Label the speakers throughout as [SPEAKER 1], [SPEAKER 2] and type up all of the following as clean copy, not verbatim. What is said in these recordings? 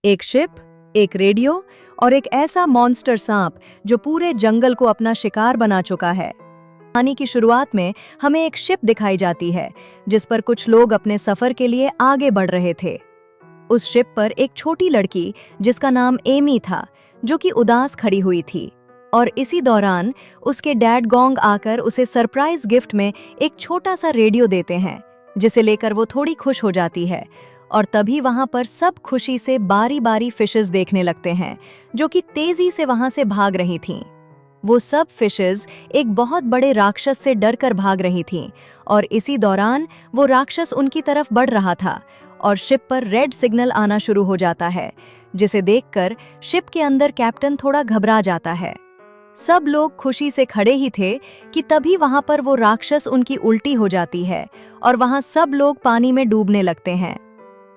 [SPEAKER 1] एक शिप, एक रेडियो और एक ऐसा मॉन्स्टर सांप जो पूरे जंगल को अपना शिकार बना चुका है। कहानी की शुरुआत में हमें एक शिप दिखाई जाती है जिस पर कुछ लोग अपने सफर के लिए आगे बढ़ रहे थे। उस शिप पर एक छोटी लड़की जिसका नाम एमी था, जो कि उदास खड़ी हुई थी। और इसी दौरान उसके डैड गोंग आकर उसे सरप्राइज गिफ्ट में एक छोटा सा रेडियो देते हैं, जिसे लेकर वो थोड़ी खुश हो जाती है। और तभी वहां पर सब खुशी से बारी बारी फिशेस देखने लगते हैं, जो कि तेजी से वहां से भाग रही थीं। वो सब फिशेस एक बहुत बड़े राक्षस से डरकर भाग रही थीं, और इसी दौरान वो राक्षस उनकी तरफ बढ़ रहा था और शिप पर रेड सिग्नल आना शुरू हो जाता है, जिसे देखकर शिप के अंदर कैप्टन थोड़ा घबरा जाता है। सब लोग खुशी से खड़े ही थे कि तभी वहां पर वो राक्षस उनकी उल्टी हो जाती है और वहां सब लोग पानी में डूबने लगते हैं।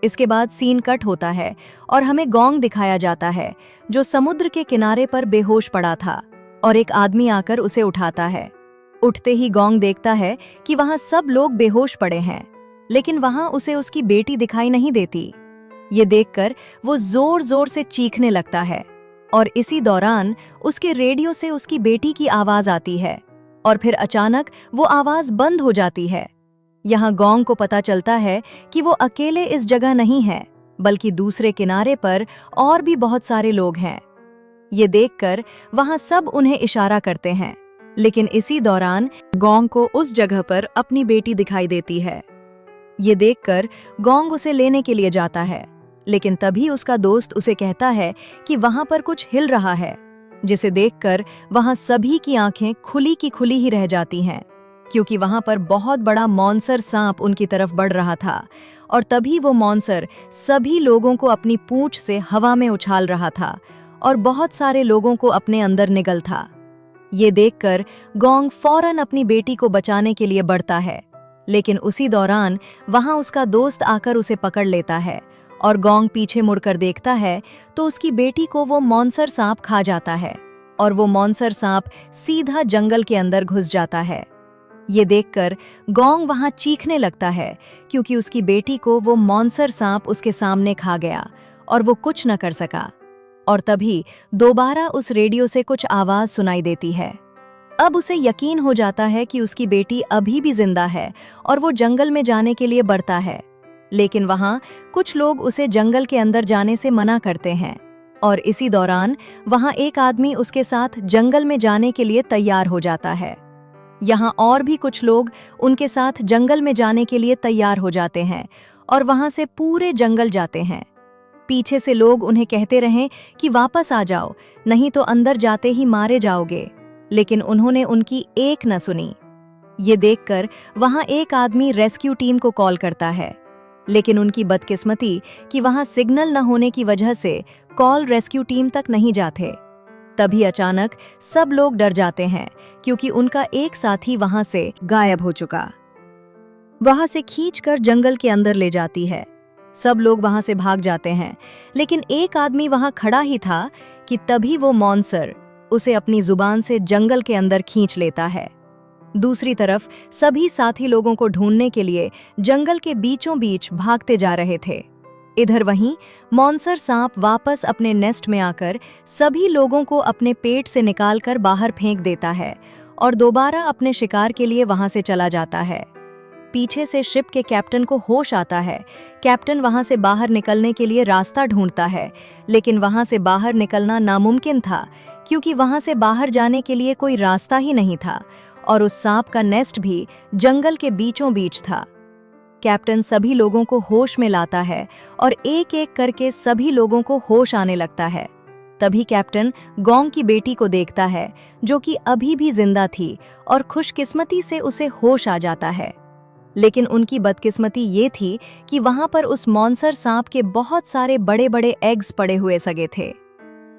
[SPEAKER 1] इसके बाद सीन कट होता है और हमें गोंग दिखाया जाता है, जो समुद्र के किनारे पर बेहोश पड़ा था, और एक आदमी आकर उसे उठाता है। उठते ही गोंग देखता है कि वहां सब लोग बेहोश पड़े हैं, लेकिन वहां उसे उसकी बेटी दिखाई नहीं देती। ये देखकर वो जोर जोर से चीखने लगता है, और इसी दौरान उसके रेडियो से उसकी बेटी की आवाज आती है, और फिर अचानक वो आवाज बंद हो जाती है। यहाँ गोंग को पता चलता है कि वो अकेले इस जगह नहीं है, बल्कि दूसरे किनारे पर और भी बहुत सारे लोग हैं। ये देखकर वहां सब उन्हें इशारा करते हैं, लेकिन इसी दौरान गोंग को उस जगह पर अपनी बेटी दिखाई देती है। ये देखकर गोंग उसे लेने के लिए जाता है, लेकिन तभी उसका दोस्त उसे कहता है कि वहां पर कुछ हिल रहा है, जिसे देखकर वहां सभी की आंखें खुली की खुली ही रह जाती हैं, क्योंकि वहां पर बहुत बड़ा मॉन्स्टर सांप उनकी तरफ बढ़ रहा था। और तभी वो मॉन्स्टर सभी लोगों को अपनी पूंछ से हवा में उछाल रहा था और बहुत सारे लोगों को अपने अंदर निगल था। ये देखकर गोंग फौरन अपनी बेटी को बचाने के लिए बढ़ता है, लेकिन उसी दौरान वहां उसका दोस्त आकर उसे पकड़ लेता है, और गोंग पीछे मुड़कर देखता है तो उसकी बेटी को वो मॉन्स्टर सांप खा जाता है, और वो मॉन्स्टर सांप सीधा जंगल के अंदर घुस जाता है। ये देखकर गोंग वहां चीखने लगता है, क्योंकि उसकी बेटी को वो मॉन्स्टर सांप उसके सामने खा गया और वो कुछ न कर सका। और तभी दोबारा उस रेडियो से कुछ आवाज सुनाई देती है। अब उसे यकीन हो जाता है कि उसकी बेटी अभी भी जिंदा है, और वो जंगल में जाने के लिए बढ़ता है। लेकिन वहां कुछ लोग उसे जंगल के अंदर जाने से मना करते हैं, और इसी दौरान वहां एक आदमी उसके साथ जंगल में जाने के लिए तैयार हो जाता है। यहाँ और भी कुछ लोग उनके साथ जंगल में जाने के लिए तैयार हो जाते हैं और वहां से पूरे जंगल जाते हैं। पीछे से लोग उन्हें कहते रहें कि वापस आ जाओ, नहीं तो अंदर जाते ही मारे जाओगे, लेकिन उन्होंने उनकी एक न सुनी। ये देखकर वहां एक आदमी रेस्क्यू टीम को कॉल करता है, लेकिन उनकी बदकिस्मती कि वहां सिग्नल न होने की वजह से कॉल रेस्क्यू टीम तक नहीं जाते। तभी अचानक सब लोग डर जाते हैं, क्योंकि उनका एक साथी वहां से गायब हो चुका। वहां से खींचकर जंगल के अंदर ले जाती है। सब लोग वहां से भाग जाते हैं, लेकिन एक आदमी वहां खड़ा ही था कि तभी वो मॉन्स्टर उसे अपनी जुबान से जंगल के अंदर खींच लेता है। दूसरी तरफ सभी साथी लोगों को ढूंढने के लिए जंगल के बीचों बीच भागते जा रहे थे। इधर वहीं मॉन्स्टर सांप वापस अपने नेस्ट में आकर सभी लोगों को अपने पेट से निकालकर बाहर फेंक देता है और दोबारा अपने शिकार के लिए वहां से चला जाता है। पीछे से शिप के कैप्टन को होश आता है। कैप्टन वहां से बाहर निकलने के लिए रास्ता ढूंढता है, लेकिन वहां से बाहर निकलना नामुमकिन था, क्योंकि वहां से बाहर जाने के लिए कोई रास्ता ही नहीं था, और उस सांप का नेस्ट भी जंगल के बीचों बीच था। कैप्टन सभी लोगों को होश में लाता है और एक एक करके सभी लोगों को होश आने लगता है। तभी कैप्टन गोंग की बेटी को देखता है, जो कि अभी भी जिंदा थी, और खुशकिस्मती से उसे होश आ जाता है। लेकिन उनकी बदकिस्मती ये थी कि वहां पर उस मॉन्स्टर सांप के बहुत सारे बड़े बड़े एग्स पड़े हुए सगे थे।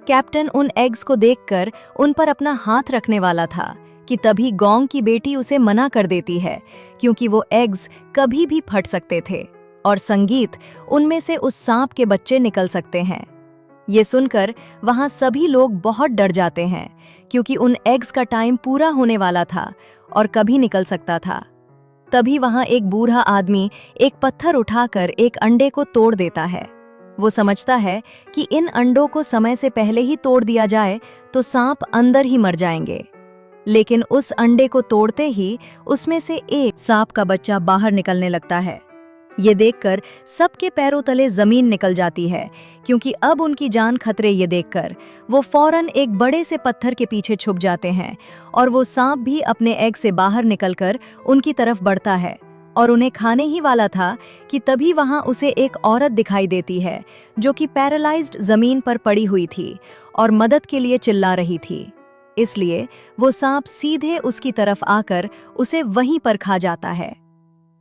[SPEAKER 1] कैप्टन उन एग्स को देखकर उन पर अपना हाथ रखने वाला था कि तभी गोंग की बेटी उसे मना कर देती है, क्योंकि वो एग्स कभी भी फट सकते थे और संगीत उनमें से उस सांप के बच्चे निकल सकते हैं। ये सुनकर वहां सभी लोग बहुत डर जाते हैं, क्योंकि उन एग्स का टाइम पूरा होने वाला था और कभी निकल सकता था। तभी वहां एक बूढ़ा आदमी एक पत्थर उठाकर एक अंडे को तोड़ देता है। वो समझता है कि इन अंडों को समय से पहले ही तोड़ दिया जाए तो सांप अंदर ही मर जाएंगे। लेकिन उस अंडे को तोड़ते ही उसमें से एक सांप का बच्चा बाहर निकलने लगता है। ये देखकर सबके पैरों तले जमीन निकल जाती है, क्योंकि अब उनकी जान खतरे। ये देखकर वो फौरन एक बड़े से पत्थर के पीछे छुप जाते हैं और वो सांप भी अपने एग से बाहर निकलकर उनकी तरफ बढ़ता है और उन्हें खाने ही वाला था कि तभी वहां उसे एक औरत दिखाई देती है जो कि पैरालाइज्ड जमीन पर पड़ी हुई थी और मदद के लिए चिल्ला रही थी। इसलिए वो सांप सीधे उसकी तरफ आकर उसे वहीं पर खा जाता है।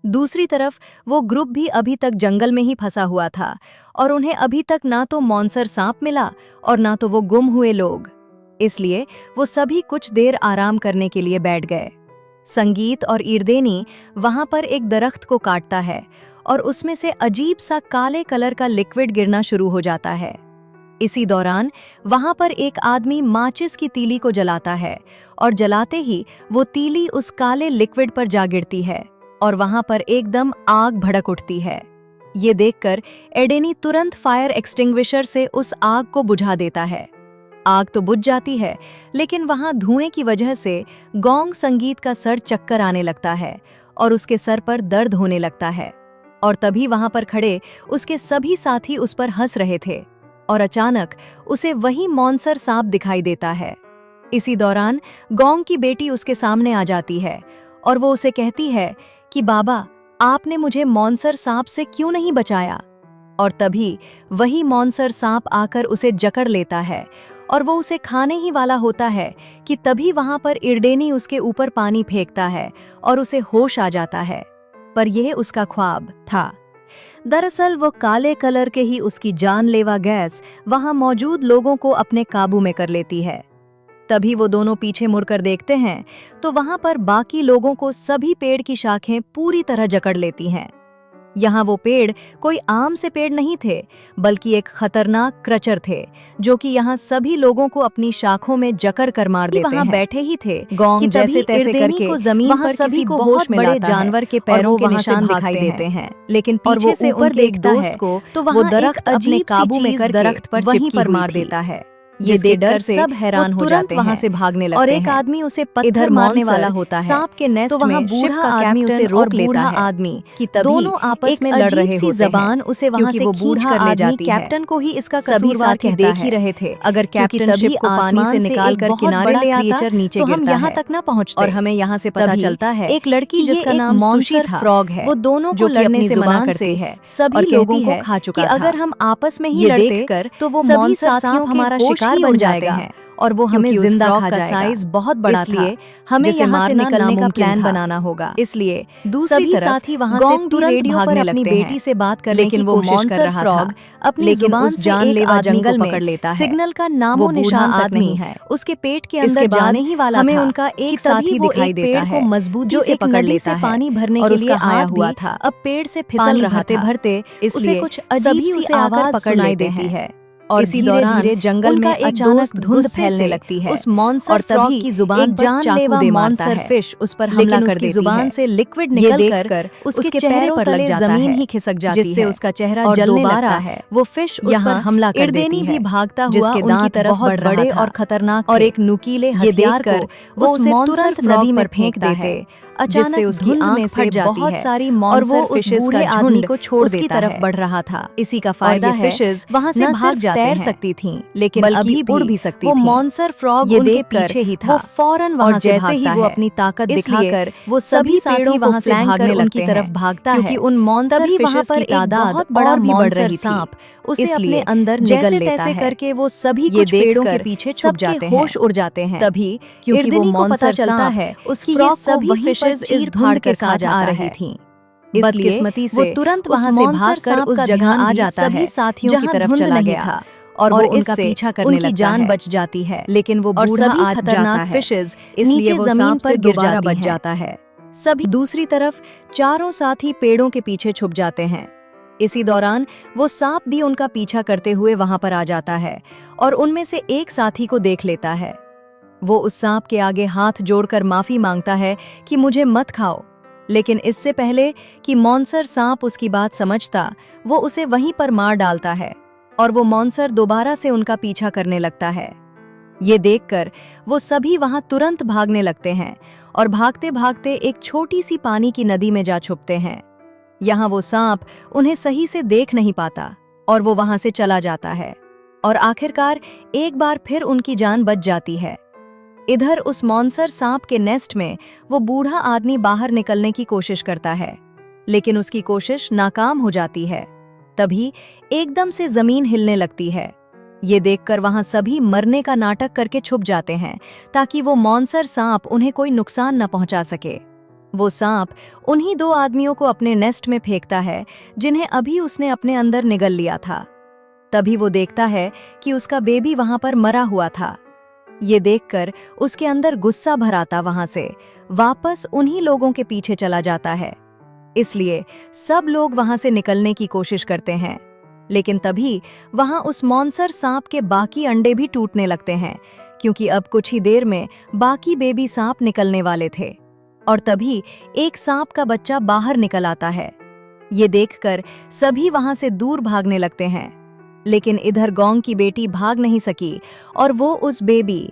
[SPEAKER 1] दूसरी तरफ वो ग्रुप भी अभी तक जंगल में ही फंसा हुआ था और उन्हें अभी तक ना तो मॉन्सर सांप मिला और ना तो वो गुम हुए लोग। इसलिए वो सभी कुछ देर आराम करने के लिए बैठ गए। संगीत और ईरदेनी वहां पर एक दरख्त को काटता है और उसमें से अजीब सा काले कलर का लिक्विड गिरना शुरू हो जाता है। इसी दौरान वहां पर एक आदमी माचिस की तीली को जलाता है और जलाते ही वो तीली उस काले लिक्विड पर जा गिरती है और वहां पर एकदम आग भड़क उठती है। ये देखकर एडेनी तुरंत फायर एक्सटिंग्विशर से उस आग को बुझा देता है। आग तो बुझ जाती है, लेकिन वहां धुएं की वजह से गोंग संगीत का सर चक्कर आने लगता है और उसके सर पर दर्द होने लगता है। और तभी वहां पर खड़े उसके सभी साथी उस पर हंस रहे थे और अचानक उसे वही मॉन्सर सांप दिखाई देता है। इसी दौरान गोंग की बेटी उसके सामने आ जाती है और वो उसे कहती है कि बाबा, आपने मुझे मॉन्सर सांप से क्यों नहीं बचाया? और तभी वही मॉन्सर सांप आकर उसे जकड़ लेता है और वो उसे खाने ही वाला होता है कि तभी वहां पर इरडेनी उसके ऊपर पानी फेंकता है और उसे होश आ जाता है। पर यह उसका ख्वाब था। दरअसल वो काले कलर के ही उसकी जानलेवा गैस वहां मौजूद लोगों को अपने काबू में कर लेती है। तभी वो दोनों पीछे मुड़कर देखते हैं तो वहां पर बाकी लोगों को सभी पेड़ की शाखें पूरी तरह जकड़ लेती हैं। यहाँ वो पेड़ कोई आम से पेड़ नहीं थे, बल्कि एक खतरनाक क्रचर थे जो कि यहाँ सभी लोगों को अपनी शाखों में जकड़ कर मार देते हैं। वहाँ बैठे ही थे गोंग जैसे तैसे करके को जमीन पर सभी को होश में लाता है जानवर के पैरों के निशान दिखाई देते हैं। लेकिन पीछे से ऊपर देखता है तो वो दरख्त अपने काबू में कर दरख्त पर वहीं पर मार देता है। ये देखकर सब हैरान हो जाते हैं, वहां से भागने लगते हैं और एक आदमी उसे पत्थर मारने वाला होता है। सांप के नेस्ट तो वहां बूढ़ा आदमी उसे रोक लेता है। आदमी कि दोनों आपस में लड़ रहे होते हैं। जबान उसे वहां से खींच कर ले जाती है। कैप्टन को ही इसका कसूरवार देख ही रहे थे। अगर कैप्टन शिप को पानी से निकाल कर किनारे ले आता तो हम यहाँ तक न पहुँचते और हमें यहाँ से पता चलता है एक लड़की जिसका नाम मॉन्सर फ्रॉग है, वो दोनों को लड़ने से मना करती है। सभी लोगों को खा चुका था। अगर हम आपस में ही लड़ते तो वो मॉन्सर सांप हमारा शिकार बन जाते हैं और वो हमें जिंदा खा जाएगा। साइज बहुत बड़ा था, हमें यहाँ से निकलने का प्लान बनाना होगा। इसलिए दूसरी तरफ साथी वहाँ से तुरंत भागने अपनी बेटी से बात करने की कोशिश कर रहा था, अपनी जुबान से जानलेवा जंगल में पकड़ लेता है। सिग्नल का नामो निशान तक नहीं है, उसके पेट के अंदर जाने ही वाला हमें उनका एक साथी दिखाई देता है मजबूती से पकड़ लेता है पानी भरने के लिए आया हुआ था। अब पेड़ से फिसल रहा था भरते, इसलिए कुछ अजीब सी आवाज पकड़ाई देती है और इसी दौरान जंगल में अचानक धुंध फैलने लगती है। उस मॉन्सर फ्रॉग की जुबान पर जानलेवा मॉन्सर फिश उस पर हमला कर देती है। जुबान से लिक्विड निकलकर उसके चेहरे पर लग जाता है, जमीन ही खिसक जाती है, जिससे उसका चेहरा जलने लगता है। वो फिश उस पर हमला कर देती है, भी भागता हुआ उनकी तरफ बहुत बड़े और खतरनाक और एक नुकीले हथियार को वो उसे तुरंत नदी में फेंक देते। अचानक उसकी आंख में से बहुत सारी मॉन्सर फिशेस का झुंड को छोड़ उसकी तरफ बढ़ रहा था। इसी का फायदा है फिशेस वहां से भाग तैर सकती थीं, लेकिन अभी उड़ भी सकती थीं। वो मॉन्सर फ्रॉग उनके पीछे ही था। वो फौरन वहां से जैसे ही वो अपनी ताकत दिखाकर वो सभी साथी वहां से भागने उनकी तरफ भागता है, क्योंकि उन मॉन्सर फिशेस की तादाद बहुत बड़ा बढ़ रही सांप उसे अपने अंदर निगल लेता है। करके वो सभी कुछ पेड़ों के पीछे छुप जाते हैं, होश उड़ जाते हैं। तभी क्योंकि वो मॉन्सर चलता है उस फ्रॉग को वही फिशेस इस धुंध के साथ आ रही थीं। बदकिस्मती से वो तुरंत वहां से भागकर उस जगह आ जाता है सभी साथियों की तरफ चला गया था और वो उनका पीछा करने लगता है। जान बच जाती है, लेकिन वो बूढ़ा खतरनाक फिशेस इसलिए वो जमीन पर दोबारा बच जाता है। सभी दूसरी तरफ चारों साथी पेड़ों के पीछे छुप जाते हैं। इसी दौरान वो सांप भी उनका पीछा करते हुए वहां पर आ जाता है और उनमें से एक साथी को देख लेता है। वो उस सांप के आगे हाथ जोड़कर माफी मांगता है कि मुझे मत खाओ, लेकिन इससे पहले कि मॉन्सर सांप उसकी बात समझता, वो उसे वहीं पर मार डालता है और वो मॉन्स्टर दोबारा से उनका पीछा करने लगता है। ये देखकर वो सभी वहां तुरंत भागने लगते हैं और भागते भागते एक छोटी सी पानी की नदी में जा छुपते हैं। यहाँ वो सांप उन्हें सही से देख नहीं पाता और वो वहां से चला जाता है और आखिरकार एक बार फिर उनकी जान बच जाती है। इधर उस मॉन्स्टर सांप के नेस्ट में वो बूढ़ा आदमी बाहर निकलने की कोशिश करता है, लेकिन उसकी कोशिश नाकाम हो जाती है। तभी एकदम से जमीन हिलने लगती है। ये देखकर वहां सभी मरने का नाटक करके छुप जाते हैं ताकि वो मॉन्स्टर सांप उन्हें कोई नुकसान न पहुंचा सके। वो सांप उन्हीं 2 आदमियों को अपने नेस्ट में फेंकता है जिन्हें अभी उसने अपने अंदर निगल लिया था। तभी वो देखता है कि उसका बेबी वहां पर मरा हुआ था। ये देखकर उसके अंदर गुस्सा भर आता वहां से वापस उन्हीं लोगों के पीछे चला जाता है। इसलिए सब लोग वहां से निकलने की कोशिश करते हैं, लेकिन तभी वहां उस मॉन्स्टर सांप के बाकी अंडे भी टूटने लगते हैं, क्योंकि अब कुछ ही देर में बाकी बेबी सांप निकलने वाले थे। और तभी एक सांप का बच्चा बाहर निकल आता है। ये देखकर सभी वहां से दूर भागने लगते हैं, लेकिन इधर गौंग की बेटी भाग नहीं सकी और वो उस बेबी